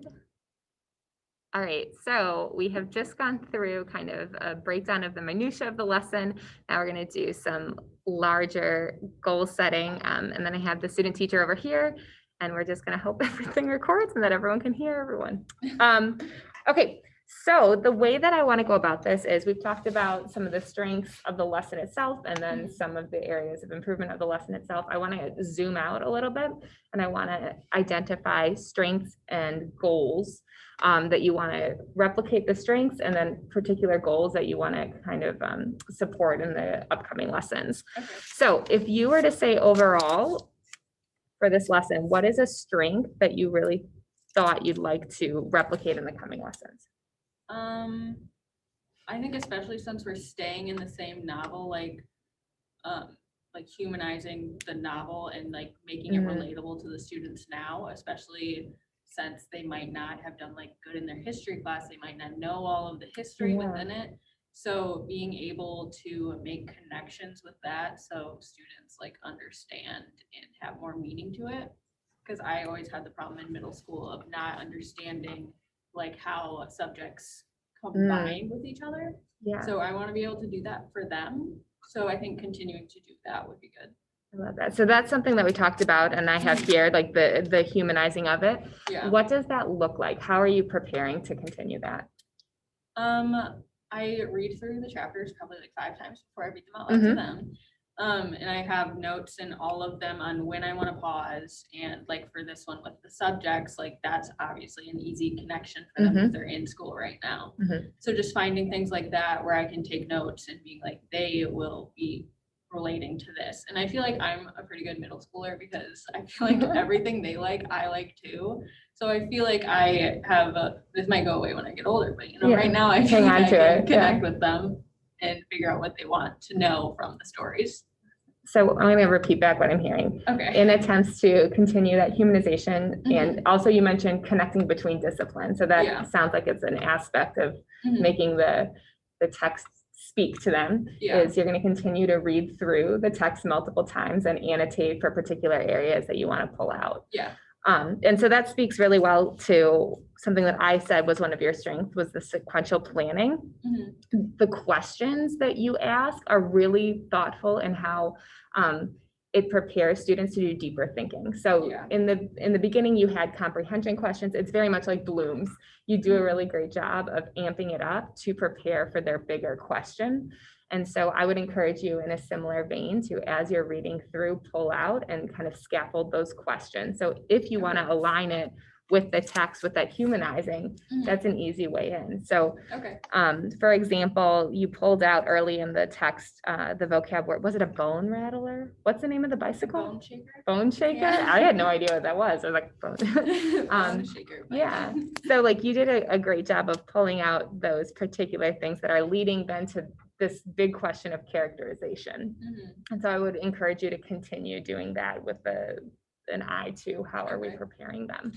Good. All right, so we have just gone through kind of a breakdown of the minutia of the lesson. Now we're going to do some larger goal setting. And then I have the student teacher over here, and we're just going to hope everything records and that everyone can hear everyone. Okay, so the way that I want to go about this is we've talked about some of the strengths of the lesson itself and then some of the areas of improvement of the lesson itself. I want to zoom out a little bit, and I want to identify strengths and goals that you want to replicate the strengths, and then particular goals that you want to kind of support in the upcoming lessons. Okay. So if you were to say overall for this lesson, what is a strength that you really thought you'd like to replicate in the coming lessons? I think especially since we're staying in the same novel, like humanizing the novel and like making it relatable to the students now, especially since they might not have done like good in their history class, they might not know all of the history within it. So being able to make connections with that so students like understand and have more meaning to it. Because I always had the problem in middle school of not understanding like how subjects combine with each other. Yeah, So I want to be able to do that for them. So I think continuing to do that would be good. I love that. So that's something that we talked about, and I have here like the humanizing of it. Yeah. What does that look like? How are you preparing to continue that? I read through the chapters probably like 5 times before I read them out loud to them. And I have notes in all of them on when I want to pause, and like for this one with the subjects, like that's obviously an easy connection for them if they're in school right now. So just finding things like that where I can take notes and being like, they will be relating to this. And I feel like I'm a pretty good middle schooler because I feel like everything they like, I like too. So I feel like I have this might go away when I get older, but right now I feel like I can connect with them and figure out what they want to know from the stories. So I'm going to repeat back what I'm hearing. Okay. In attempts to continue that humanization, and also you mentioned connecting between disciplines. So that sounds like it's an aspect of making the text speak to them. Is you're going to continue to read through the text multiple times and annotate for particular areas that you want to pull out. And so that speaks really well to something that I said was one of your strengths, was the sequential planning. The questions that you ask are really thoughtful in how it prepares students to do deeper thinking. So in the beginning, you had comprehension questions. It's very much like Bloom's. You do a really great job of amping it up to prepare for their bigger question. And so I would encourage you in a similar vein to, as you're reading through, pull out and kind of scaffold those questions. So if you want to align it with the text, with that humanizing, that's an easy way in. So, for example, you pulled out early in the text, the vocab word. Was it a bone rattler? What's the name of the bicycle? Bone shaker. Bone shaker? Yeah. I had no idea what that was. I was like, bone. Bone shaker. Yeah. So like you did a great job of pulling out those particular things that are leading then to this big question of characterization. And so I would encourage you to continue doing that with an eye to how are we preparing them.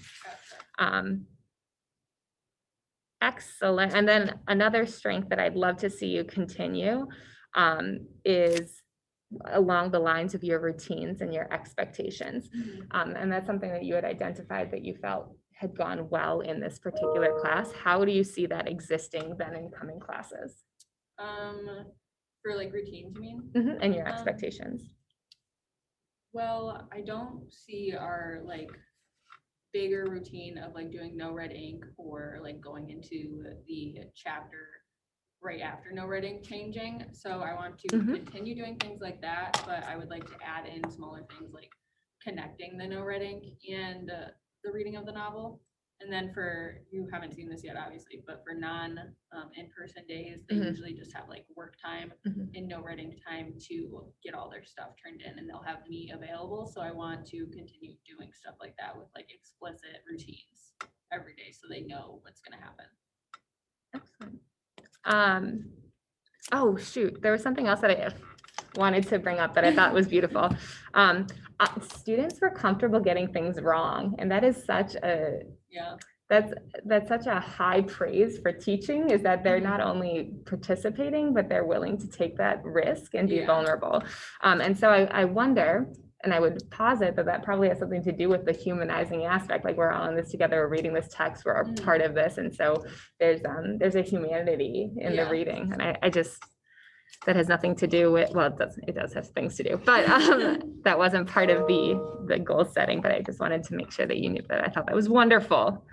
Excellent. And then another strength that I'd love to see you continue is along the lines of your routines and your expectations. And that's something that you had identified that you felt had gone well in this particular class. How do you see that existing then in coming classes? For like routines, you mean? And your expectations. Well, I don't see our like bigger routine of like doing no red ink or like going into the chapter right after no red ink changing. So I want to continue doing things like that, but I would like to add in smaller things like connecting the no red ink and the reading of the novel. And then for, you haven't seen this yet, obviously, but for in-person days, they usually just have like work time and no red ink time to get all their stuff turned in, and they'll have me available. So I want to continue doing stuff like that with like explicit routines every day so they know what's going to happen. Excellent. Oh, shoot. There was something else that I wanted to bring up that I thought was beautiful. Students were comfortable getting things wrong, and that is such a that's such a high praise for teaching, is that they're not only participating, but they're willing to take that risk and be vulnerable. And so I wonder, And I would posit that that probably has something to do with the humanizing aspect. Like we're all in this together, we're reading this text, we're a part of this. And so there's a humanity in the reading. And I just, that has nothing to do with, well, it does have things to do, but that wasn't part of the goal setting, but I just wanted to make sure that you knew that. I thought that was wonderful.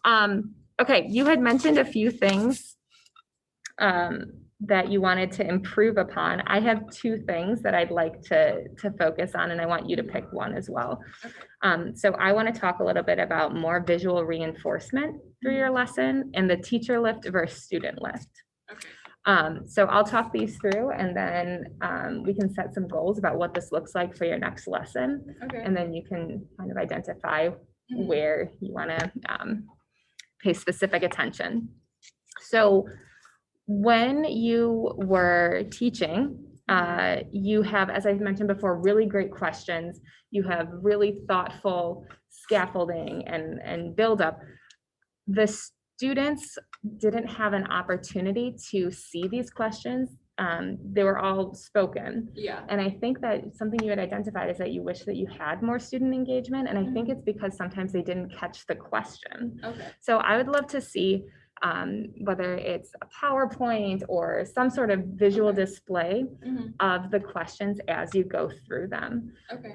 Okay, you had mentioned a few things that you wanted to improve upon. I have two things that I'd like to focus on, and I want you to pick one as well. So I want to talk a little bit about more visual reinforcement through your lesson and the teacher lift versus student lift. So I'll talk these through, and then we can set some goals about what this looks like for your next lesson. And then you can kind of identify where you want to pay specific attention. So when you were teaching, you have, as I've mentioned before, really great questions. You have really thoughtful scaffolding and build up. The students didn't have an opportunity to see these questions. They were all spoken. And I think that something you had identified is that you wish that you had more student engagement. And I think it's because sometimes they didn't catch the question. So I would love to see whether it's a PowerPoint or some sort of visual display of the questions as you go through them.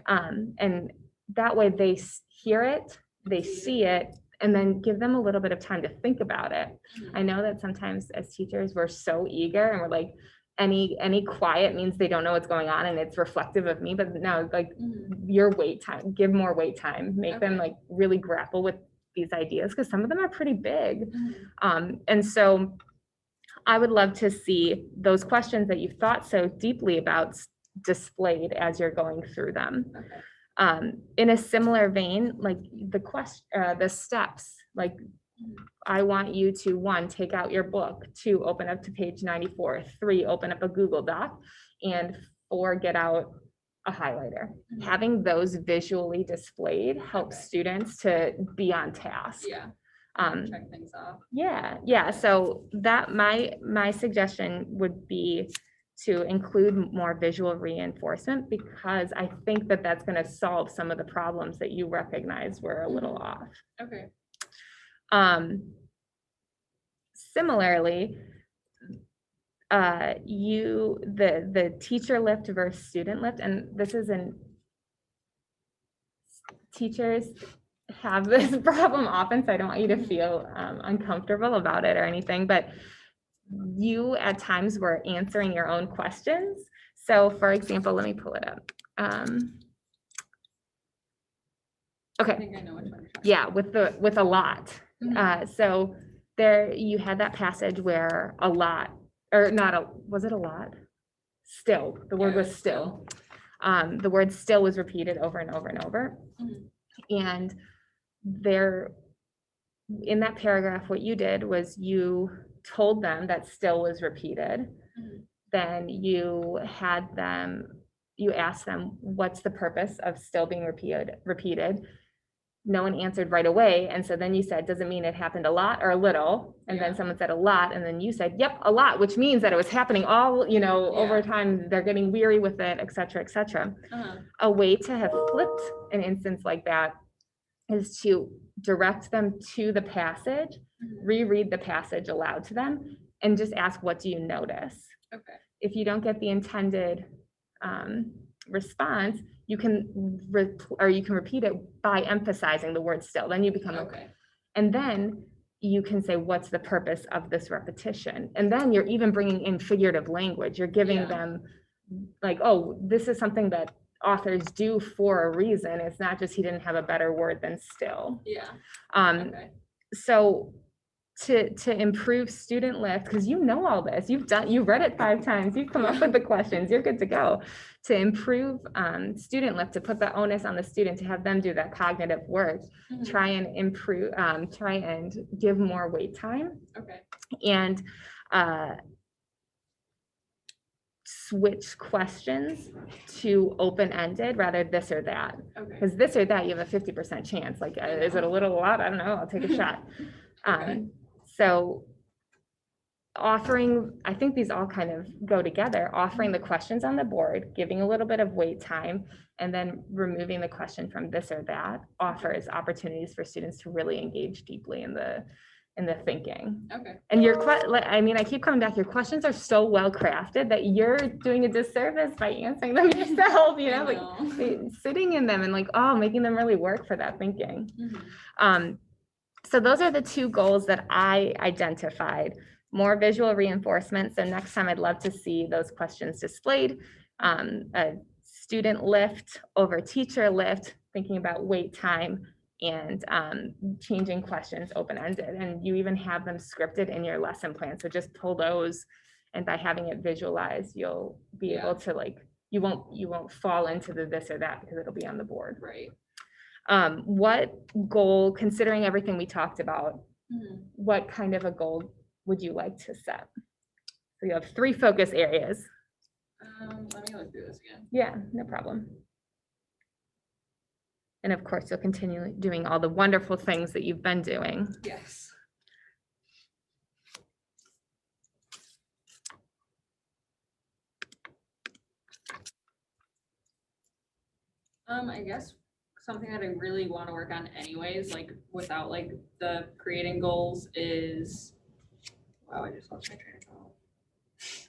And that way they hear it, they see it, and then give them a little bit of time to think about it. I know that sometimes as teachers, we're so eager and we're like, any quiet means they don't know what's going on and it's reflective of me, but no, like your wait time, give more wait time, make them like really grapple with these ideas, because some of them are pretty big. And so I would love to see those questions that you've thought so deeply about displayed as you're going through them. In a similar vein, like the steps, like I want you to 1, take out your book, 2, open up to page 94, 3, open up a Google Doc, and 4, get out a highlighter. Having those visually displayed helps students to be on task. Check things off. Yeah. So that my suggestion would be to include more visual reinforcement, because I think that that's going to solve some of the problems that you recognize were a little off. Similarly, the teacher lift versus student lift, and this isn't, teachers have this problem often, so I don't want you to feel uncomfortable about it or anything, but you at times were answering your own questions. So for example, let me pull it up. Okay. I think I know which one. Yeah, with a lot. So there you had that passage where a lot, or not a, was it a lot? Still, the word was still. The word still was repeated over and over and over. And there, in that paragraph, what you did was you told them that still was repeated. Then you asked them, what's the purpose of still being repeated? No one answered right away. And so then you said, does it mean it happened a lot or a little? And then someone said a lot. And then you said, yep, a lot, which means that it was happening all, over time. They're getting weary with it, et cetera, et cetera. A way to have flipped an instance like that is to direct them to the passage, reread the passage aloud to them, and just ask, what do you notice? If you don't get the intended response, you can repeat it by emphasizing the word still. Then you become and then you can say, what's the purpose of this repetition? And then you're even bringing in figurative language. You're giving them like, oh, this is something that authors do for a reason. It's not just he didn't have a better word than still. So to improve student lift, because you know all this, you've read it 5 times, you've come up with the questions, you're good to go. To improve student lift, to put the onus on the student, to have them do that cognitive work, try and give more wait time. And switch questions to open-ended rather this or that. Because this or that, you have a 50% chance. Like, is it a little, a lot? I don't know, I'll take a shot. So offering, I think these all kind of go together, offering the questions on the board, giving a little bit of wait time, and then removing the question from this or that offers opportunities for students to really engage deeply in the thinking. Okay. And I mean, I keep coming back, your questions are so well crafted that you're doing a disservice by answering them yourself, you know, like sitting in them and like, oh, making them really work for that thinking. So those are the two goals that I identified. More visual reinforcement. So next time I'd love to see those questions displayed. A student lift over teacher lift, thinking about wait time and changing questions open-ended. And you even have them scripted in your lesson plan. So just pull those, and by having it visualized, you'll be able to like, you won't fall into the this or that because it'll be on the board. Right. What goal, considering everything we talked about, what kind of a goal would you like to set? So you have 3 focus areas. Let me look through this again. Yeah, no problem. And of course, you'll continue doing all the wonderful things that you've been doing. Yes. I guess something that I really want to work on anyways, like without like the creating goals is, wow, I just lost my train of thought.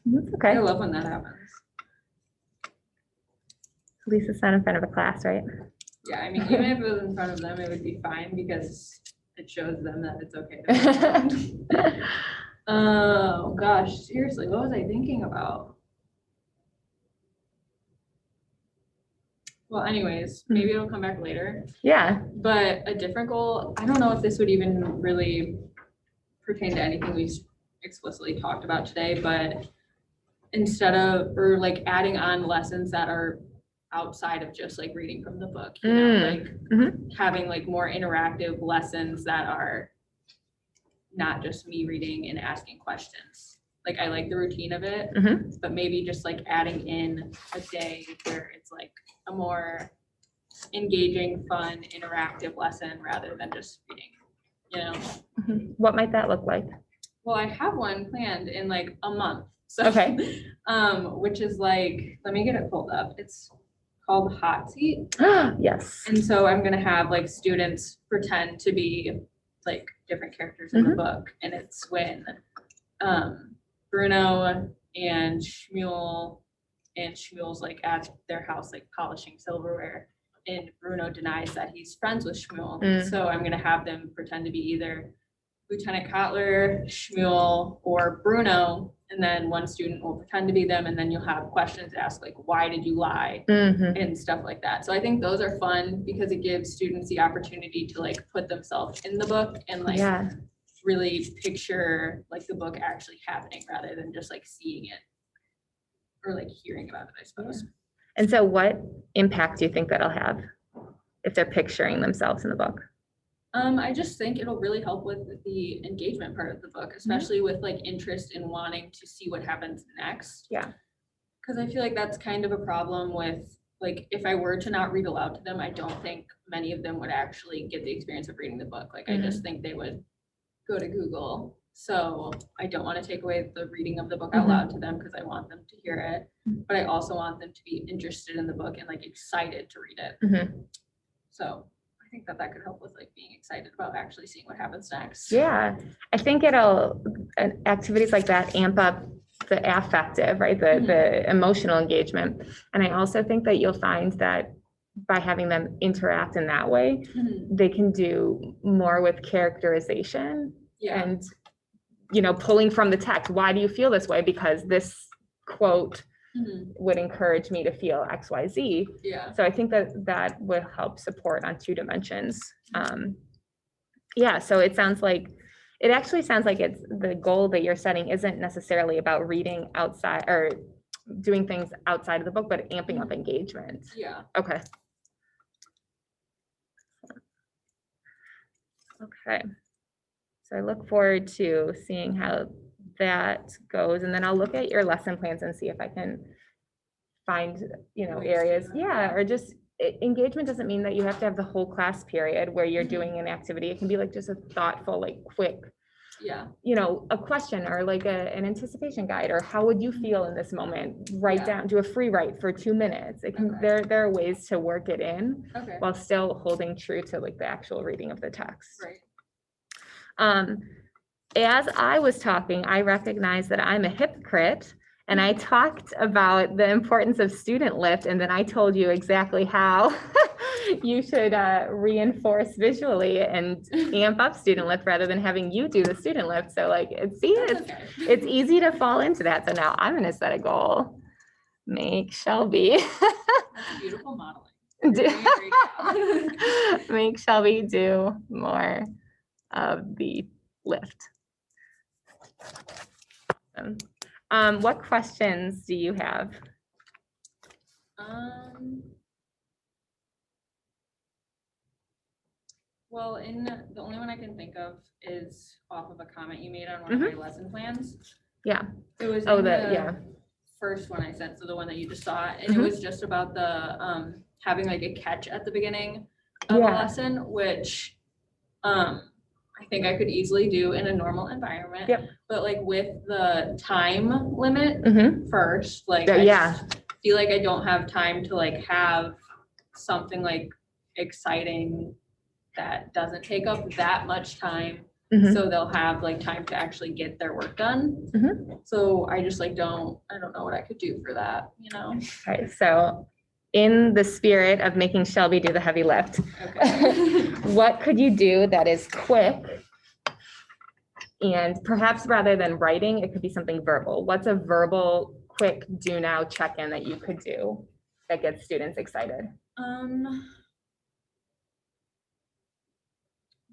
That's okay. I love when that happens. At least it's not in front of a class, right? Yeah, I mean, even if it was in front of them, it would be fine because it shows them that it's okay. Oh gosh, seriously, what was I thinking about? Well, anyways, maybe it'll come back later. Yeah. But a different goal, I don't know if this would even really pertain to anything we explicitly talked about today, but instead of, or like adding on lessons that are outside of just like reading from the book, you know, like having like more interactive lessons that are not just me reading and asking questions. Like I like the routine of it, but maybe just like adding in a day where it's like a more engaging, fun, interactive lesson rather than just reading, you know? What might that look like? Well, I have one planned in like a month. So, okay. Which is like, let me get it pulled up. It's called Hot Seat. Yes. And so I'm gonna have like students pretend to be like different characters in the book, and it's when Bruno and Shmuel's like at their house like polishing silverware, and Bruno denies that he's friends with Shmuel. So I'm gonna have them pretend to be either Lieutenant Kotler, Shmuel, or Bruno, and then one student will pretend to be them, and then you'll have questions asked like, why did you lie? And stuff like that. So I think those are fun because it gives students the opportunity to like put themselves in the book and like really picture like the book actually happening rather than just like seeing it or like hearing about it, I suppose. And so what impact do you think that'll have if they're picturing themselves in the book? I just think it'll really help with the engagement part of the book, especially with like interest in wanting to see what happens next. Yeah. Because I feel like that's kind of a problem with like, if I were to not read aloud to them, I don't think many of them would actually get the experience of reading the book. Like I just think they would go to Google. So I don't want to take away the reading of the book out loud to them because I want them to hear it, but I also want them to be interested in the book and like excited to read it. So I think that could help with like being excited about actually seeing what happens next. Yeah, I think activities like that amp up the affective, right? The emotional engagement. And I also think that you'll find that by having them interact in that way, they can do more with characterization and, you know, pulling from the text. Why do you feel this way? Because this quote would encourage me to feel X, Y, Z. Yeah. So I think that will help support on 2 dimensions. So it actually sounds like it's the goal that you're setting isn't necessarily about reading outside or doing things outside of the book, but amping up engagement. Yeah. Okay. Okay. So I look forward to seeing how that goes, and then I'll look at your lesson plans and see if I can find, you know, areas. Yeah, or just engagement doesn't mean that you have to have the whole class period where you're doing an activity. It can be like just a thoughtful, like quick you know, a question or like an anticipation guide, or how would you feel in this moment? Write down, do a free write for 2 minutes. It can, there are ways to work it in while still holding true to like the actual reading of the text. As I was talking, I recognized that I'm a hypocrite, and I talked about the importance of student lift, and then I told you exactly how you should reinforce visually and amp up student lift rather than having you do the student lift. So like, it's easy to fall into that. So now I'm gonna set a goal. Make Shelby. That's beautiful modeling. Make Shelby do more of the lift. What questions do you have? Well, the only one I can think of is off of a comment you made on one of my lesson plans. Yeah. It was first one I sent, so the one that you just saw, and it was just about the having like a catch at the beginning of a lesson, which I think I could easily do in a normal environment. But like with the time limit first, like I just feel like I don't have time to like have something like exciting that doesn't take up that much time. So they'll have like time to actually get their work done. So I just like I don't know what I could do for that, you know? Okay, so in the spirit of making Shelby do the heavy lift, what could you do that is quick? And perhaps rather than writing, it could be something verbal. What's a verbal, quick do now check-in that you could do that gets students excited?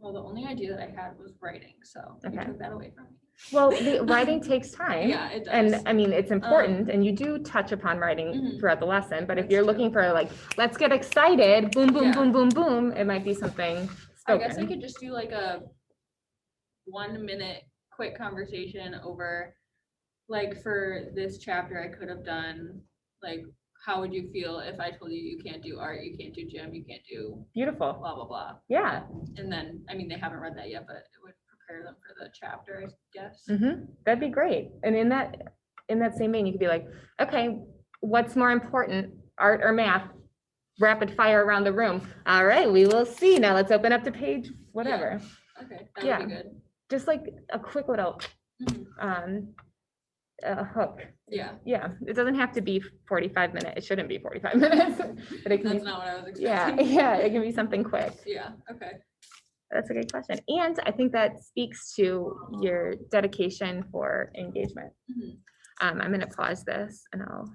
Well, the only idea that I had was writing, so you took that away from me. Well, the writing takes time. Yeah, it does. And I mean, it's important, and you do touch upon writing throughout the lesson, but if you're looking for like, let's get excited, boom, boom, boom, boom, boom, it might be something spoken. I guess I could just do like a 1 minute quick conversation over, like for this chapter, I could have done like, how would you feel if I told you you can't do art, you can't do gym, you can't do beautiful, blah, blah, blah. Yeah. And then, I mean, they haven't read that yet, but it would prepare them for the chapter, I guess. That'd be great. And in that same vein, you could be like, okay, what's more important, art or math? Rapid fire around the room. All right, we will see. Now let's open up the page, whatever. Okay, that would be good. Just like a quick little a hook. Yeah, it doesn't have to be 45 minutes. It shouldn't be 45 minutes, but it can. That's not what I was expecting. Yeah, it can be something quick. Yeah, okay. That's a good question. And I think that speaks to your dedication for engagement. I'm going to pause this and I'll.